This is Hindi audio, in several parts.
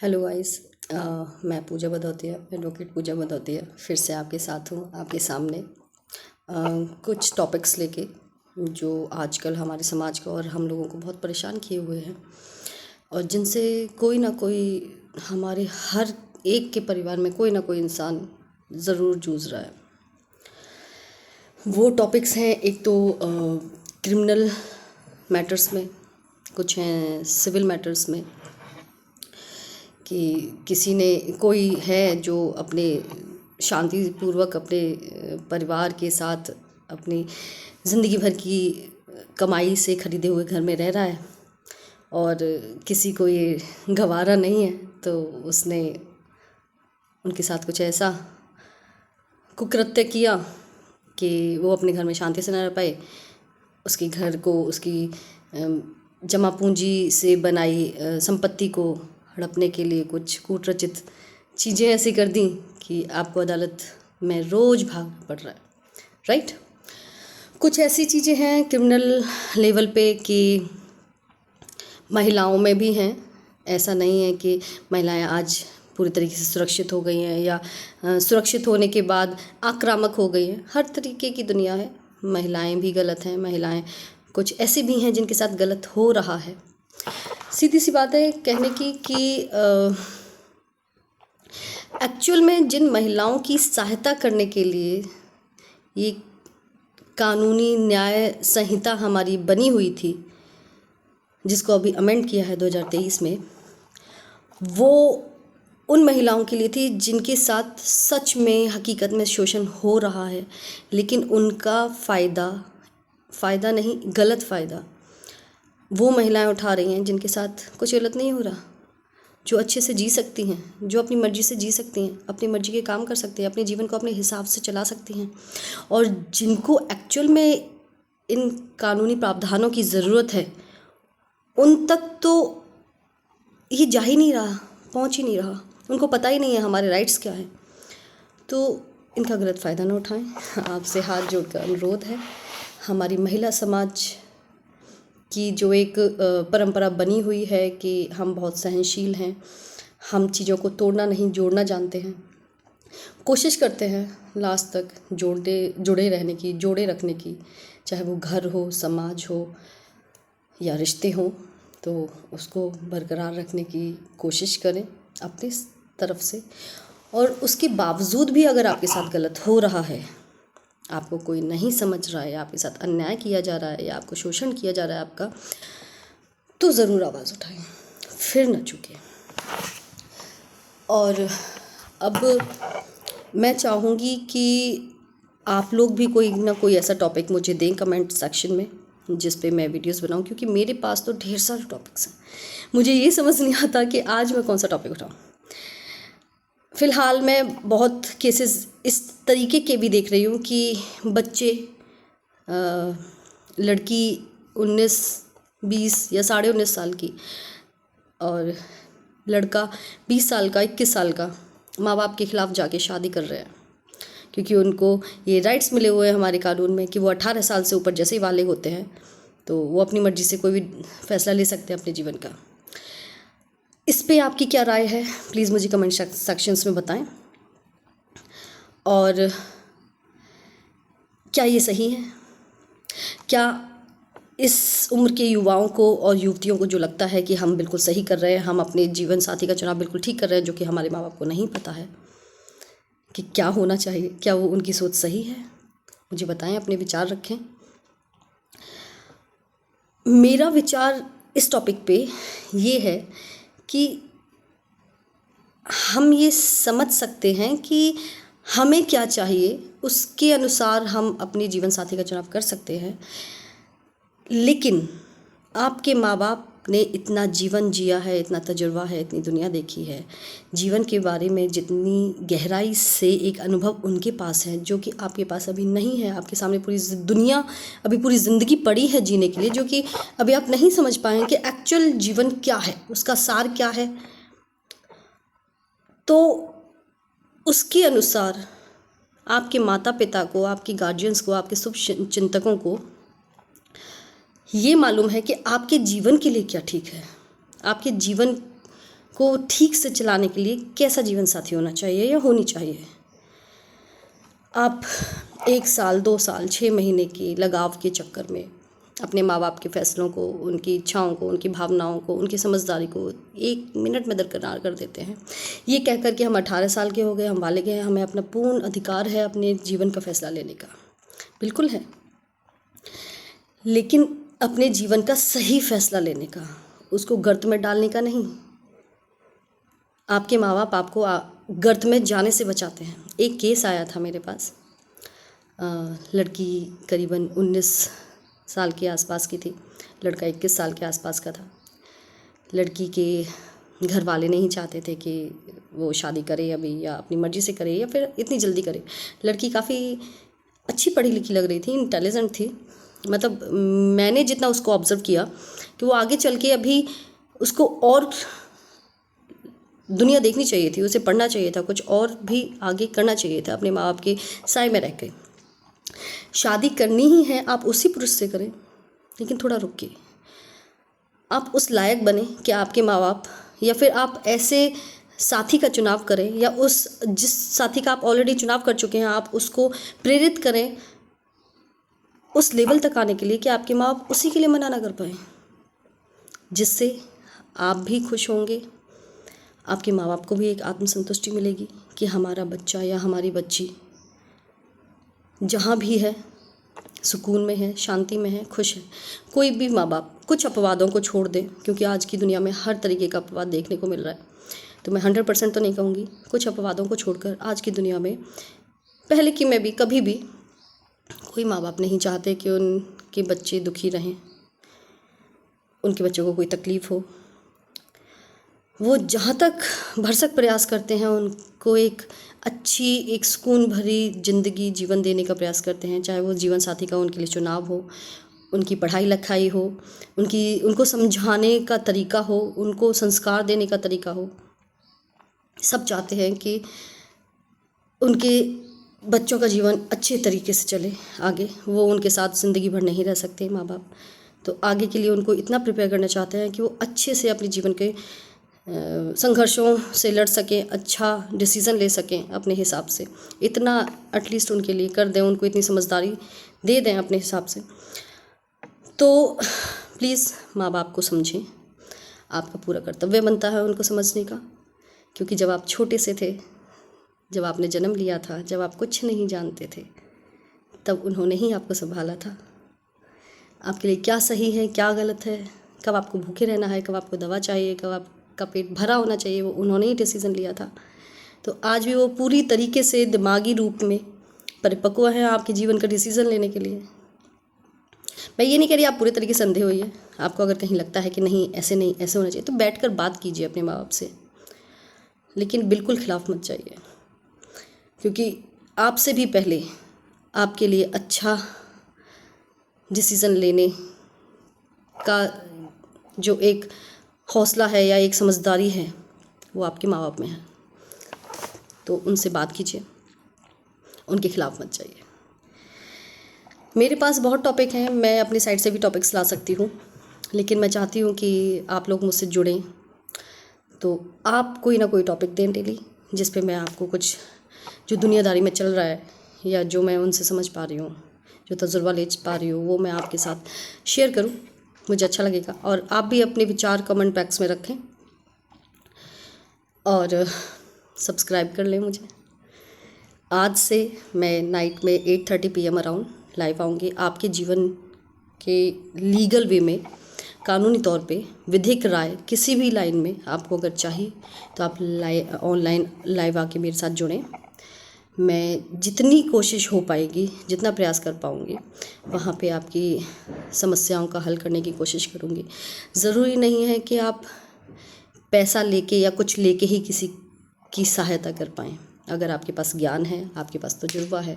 Hello guys. मैं पूजा भदौतिया, एडवोकेट पूजा भदौतिया फिर से आपके साथ हूँ, आपके सामने कुछ टॉपिक्स लेके जो आजकल हमारे समाज को और हम लोगों को बहुत परेशान किए हुए हैं और जिनसे कोई ना कोई हमारे हर एक के परिवार में कोई ना कोई इंसान ज़रूर जूझ रहा है। वो टॉपिक्स हैं, एक तो क्रिमिनल मैटर्स में, कुछ हैं सिविल मैटर्स में, कि किसी ने कोई है जो अपने शांतिपूर्वक अपने परिवार के साथ अपनी ज़िंदगी भर की कमाई से ख़रीदे हुए घर में रह रहा है और किसी को ये गवारा नहीं है, तो उसने उनके साथ कुछ ऐसा कुकृत्य किया कि वो अपने घर में शांति से न रह पाए। उसके घर को, उसकी जमा पूंजी से बनाई संपत्ति को हड़पने के लिए कुछ कूटरचित चीज़ें ऐसी कर दी कि आपको अदालत में रोज़ भागना पड़ रहा है, राइट। कुछ ऐसी चीज़ें हैं क्रिमिनल लेवल पे कि महिलाओं में भी हैं। ऐसा नहीं है कि महिलाएं आज पूरी तरीके से सुरक्षित हो गई हैं या सुरक्षित होने के बाद आक्रामक हो गई हैं। हर तरीके की दुनिया है, महिलाएं भी गलत हैं, महिलाएं कुछ ऐसी भी हैं जिनके साथ गलत हो रहा है। सीधी सी बात है कहने की कि एक्चुअल में जिन महिलाओं की सहायता करने के लिए ये कानूनी न्याय संहिता हमारी बनी हुई थी, जिसको अभी अमेंड किया है 2023 में, वो उन महिलाओं के लिए थी जिनके साथ सच में हकीकत में शोषण हो रहा है, लेकिन उनका फ़ायदा नहीं, गलत फ़ायदा वो महिलाएं उठा रही हैं जिनके साथ कुछ गलत नहीं हो रहा, जो अच्छे से जी सकती हैं, जो अपनी मर्ज़ी से जी सकती हैं, अपनी मर्ज़ी के काम कर सकती हैं, अपने जीवन को अपने हिसाब से चला सकती हैं, और जिनको एक्चुअल में इन कानूनी प्रावधानों की ज़रूरत है उन तक तो ये जा ही नहीं रहा, पहुंच ही नहीं रहा, उनको पता ही नहीं है हमारे राइट्स क्या हैं। तो इनका गलत फ़ायदा ना उठाएं। आपसे हाथ जोड़कर अनुरोध है। हमारी महिला समाज की जो एक परंपरा बनी हुई है कि हम बहुत सहनशील हैं, हम चीज़ों को तोड़ना नहीं जोड़ना जानते हैं, कोशिश करते हैं लास्ट तक जुड़े रहने की, जोड़े रखने की, चाहे वो घर हो, समाज हो या रिश्ते हों, तो उसको बरकरार रखने की कोशिश करें अपनी तरफ से। और उसके बावजूद भी अगर आपके साथ गलत हो रहा है, आपको कोई नहीं समझ रहा है, आपके साथ अन्याय किया जा रहा है या आपको शोषण किया जा रहा है आपका, तो ज़रूर आवाज़ उठाएं, फिर न चूकें। और अब मैं चाहूँगी कि आप लोग भी कोई ना कोई ऐसा टॉपिक मुझे दें कमेंट सेक्शन में जिस पे मैं वीडियोस बनाऊँ, क्योंकि मेरे पास तो ढेर सारे टॉपिक्स हैं। मुझे ये समझ नहीं आता कि आज मैं कौन सा टॉपिक उठाऊँ। फ़िलहाल मैं बहुत केसेस इस तरीके के भी देख रही हूँ कि बच्चे, लड़की 19, 20 या 19.5 साल की और लड़का 20 साल का, 21 साल का, माँ बाप के ख़िलाफ़ जाके शादी कर रहे हैं, क्योंकि उनको ये राइट्स मिले हुए हैं हमारे कानून में कि वो 18 साल से ऊपर जैसे ही वाले होते हैं तो वो अपनी मर्ज़ी से कोई भी फ़ैसला ले सकते हैं अपने जीवन का। इस पे आपकी क्या राय है, प्लीज़ मुझे कमेंट सेक्शंस में बताएं। और क्या ये सही है? क्या इस उम्र के युवाओं को और युवतियों को जो लगता है कि हम बिल्कुल सही कर रहे हैं, हम अपने जीवन साथी का चुनाव बिल्कुल ठीक कर रहे हैं, जो कि हमारे माँ बाप को नहीं पता है कि क्या होना चाहिए, क्या वो उनकी सोच सही है? मुझे बताएं, अपने विचार रखें। मेरा विचार इस टॉपिक पे ये है कि हम ये समझ सकते हैं कि हमें क्या चाहिए, उसके अनुसार हम अपने जीवन साथी का चुनाव कर सकते हैं, लेकिन आपके माँ बाप ने इतना जीवन जिया है, इतना तजुर्बा है, इतनी दुनिया देखी है, जीवन के बारे में जितनी गहराई से एक अनुभव उनके पास है जो कि आपके पास अभी नहीं है। आपके सामने पूरी दुनिया, अभी पूरी ज़िंदगी पड़ी है जीने के लिए, जो कि अभी आप नहीं समझ पाए कि एक्चुअल जीवन क्या है, उसका सार क्या है। तो उसके अनुसार आपके माता पिता को, आपके गार्जियंस को, आपके शुभ चिंतकों को ये मालूम है कि आपके जीवन के लिए क्या ठीक है, आपके जीवन को ठीक से चलाने के लिए कैसा जीवन साथी होना चाहिए या होनी चाहिए। आप 1 साल, 2 साल, 6 महीने के लगाव के चक्कर में अपने माँ बाप के फैसलों को, उनकी इच्छाओं को, उनकी भावनाओं को, उनकी समझदारी को 1 मिनट में दरकिनार कर देते हैं, ये कह कर के हम 18 साल के हो गए, हम बालिग हैं, हमें अपना पूर्ण अधिकार है अपने जीवन का फैसला लेने का। बिल्कुल है, लेकिन अपने जीवन का सही फैसला लेने का, उसको गर्त में डालने का नहीं। आपके माँ बाप आपको गर्त में जाने से बचाते हैं। एक केस आया था मेरे पास, लड़की करीबन 19 साल के आसपास की थी, लड़का 21 साल के आसपास का था। लड़की के घर वाले नहीं चाहते थे कि वो शादी करे अभी, या अपनी मर्ज़ी से करे, या फिर इतनी जल्दी करे। लड़की काफ़ी अच्छी पढ़ी लिखी लग रही थी, इंटेलिजेंट थी। मतलब मैंने जितना उसको ऑब्ज़र्व किया कि वो आगे चल के अभी उसको और दुनिया देखनी चाहिए थी, उसे पढ़ना चाहिए था, कुछ और भी आगे करना चाहिए था, अपने माँ बाप के साए में रह के। शादी करनी ही है आप उसी पुरुष से करें, लेकिन थोड़ा रुकिए, आप उस लायक बने कि आपके माँ बाप, या फिर आप ऐसे साथी का चुनाव करें, या उस जिस साथी का आप ऑलरेडी चुनाव कर चुके हैं आप उसको प्रेरित करें उस लेवल तक आने के लिए कि आपके माँ बाप उसी के लिए मना ना कर पाए, जिससे आप भी खुश होंगे, आपके माँ बाप को भी एक आत्मसंतुष्टि मिलेगी कि हमारा बच्चा या हमारी बच्ची जहाँ भी है सुकून में है, शांति में है, खुश है। कोई भी माँ बाप कुछ अपवादों को छोड़ दें, क्योंकि आज की दुनिया में हर तरीके का अपवाद देखने को मिल रहा है, तो मैं 100% तो नहीं कहूँगी, कुछ अपवादों को छोड़कर आज की दुनिया में, पहले की में भी, कभी भी कोई माँ बाप नहीं चाहते कि उनके बच्चे दुखी रहें, उनके बच्चों को कोई तकलीफ़ हो। वो जहाँ तक भरसक प्रयास करते हैं उनको एक अच्छी, एक सुकून भरी ज़िंदगी जीवन देने का प्रयास करते हैं, चाहे वो जीवन साथी का उनके लिए चुनाव हो, उनकी पढ़ाई लिखाई हो, उनको समझाने का तरीका हो, उनको संस्कार देने का तरीका हो। सब चाहते हैं कि उनके बच्चों का जीवन अच्छे तरीके से चले आगे। वो उनके साथ ज़िंदगी भर नहीं रह सकते माँ बाप, तो आगे के लिए उनको इतना प्रिपेयर करना चाहते हैं कि वो अच्छे से अपने जीवन के संघर्षों से लड़ सकें, अच्छा डिसीज़न ले सकें अपने हिसाब से। इतना एटलीस्ट उनके लिए कर दें, उनको इतनी समझदारी दे दें अपने हिसाब से। तो प्लीज़ माँ बाप को समझें, आपका पूरा कर्तव्य बनता है उनको समझने का, क्योंकि जब आप छोटे से थे, जब आपने जन्म लिया था, जब आप कुछ नहीं जानते थे, तब उन्होंने ही आपको संभाला था। आपके लिए क्या सही है, क्या गलत है, कब आपको भूखे रहना है, कब आपको दवा चाहिए, कब आपका पेट भरा होना चाहिए, वो उन्होंने ही डिसीज़न लिया था। तो आज भी वो पूरी तरीके से दिमागी रूप में परिपक्व हैं आपके जीवन का डिसीज़न लेने के लिए। मैं ये नहीं कह रही आप पूरे तरीके से अंधे होइए। आपको अगर कहीं लगता है कि नहीं ऐसे होना चाहिए, तो बैठकर बात कीजिए अपने माँ बाप से, लेकिन बिल्कुल खिलाफ मत जाइए, क्योंकि आपसे भी पहले आपके लिए अच्छा डिसीज़न लेने का जो एक हौसला है या एक समझदारी है, वो आपके माँ बाप में है। तो उनसे बात कीजिए, उनके खिलाफ मत जाइए। मेरे पास बहुत टॉपिक हैं, मैं अपनी साइड से भी टॉपिक्स ला सकती हूँ, लेकिन मैं चाहती हूँ कि आप लोग मुझसे जुड़ें, तो आप कोई ना कोई टॉपिक दें डेली, जिस पे मैं आपको कुछ जो दुनियादारी में चल रहा है, या जो मैं उनसे समझ पा रही हूँ, जो तजुर्बा ले पा रही हूँ, वो मैं आपके साथ शेयर करूँ, मुझे अच्छा लगेगा। और आप भी अपने विचार कमेंट बॉक्स में रखें और सब्सक्राइब कर लें मुझे। आज से मैं नाइट में 8:30 PM अराउंड लाइव आऊँगी, आपके जीवन के लीगल वे में, कानूनी तौर पे विधिक राय किसी भी लाइन में आपको अगर चाहिए तो आप ऑनलाइन लाइव आके मेरे साथ जुड़ें। मैं जितनी कोशिश हो पाएगी, जितना प्रयास कर पाऊँगी, वहाँ पे आपकी समस्याओं का हल करने की कोशिश करूँगी। ज़रूरी नहीं है कि आप पैसा लेके या कुछ लेके ही किसी की सहायता कर पाएँ। अगर आपके पास ज्ञान है, आपके पास तजुर्बा है,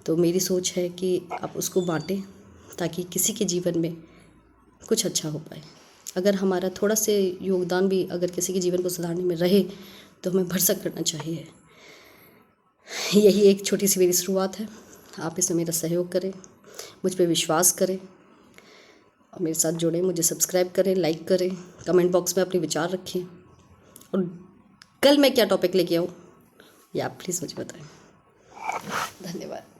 तो मेरी सोच है कि आप उसको बाँटें, ताकि किसी के जीवन में कुछ अच्छा हो पाए। अगर हमारा थोड़ा से योगदान भी अगर किसी के जीवन को सुधारने में रहे, तो हमें भरसक करना चाहिए। यही एक छोटी सी मेरी शुरुआत है। आप इसमें मेरा सहयोग करें, मुझ पे विश्वास करें और मेरे साथ जुड़ें, मुझे सब्सक्राइब करें, लाइक करें, कमेंट बॉक्स में अपने विचार रखें। और कल मैं क्या टॉपिक लेके आऊँ ये आप प्लीज़ मुझे बताएं। धन्यवाद।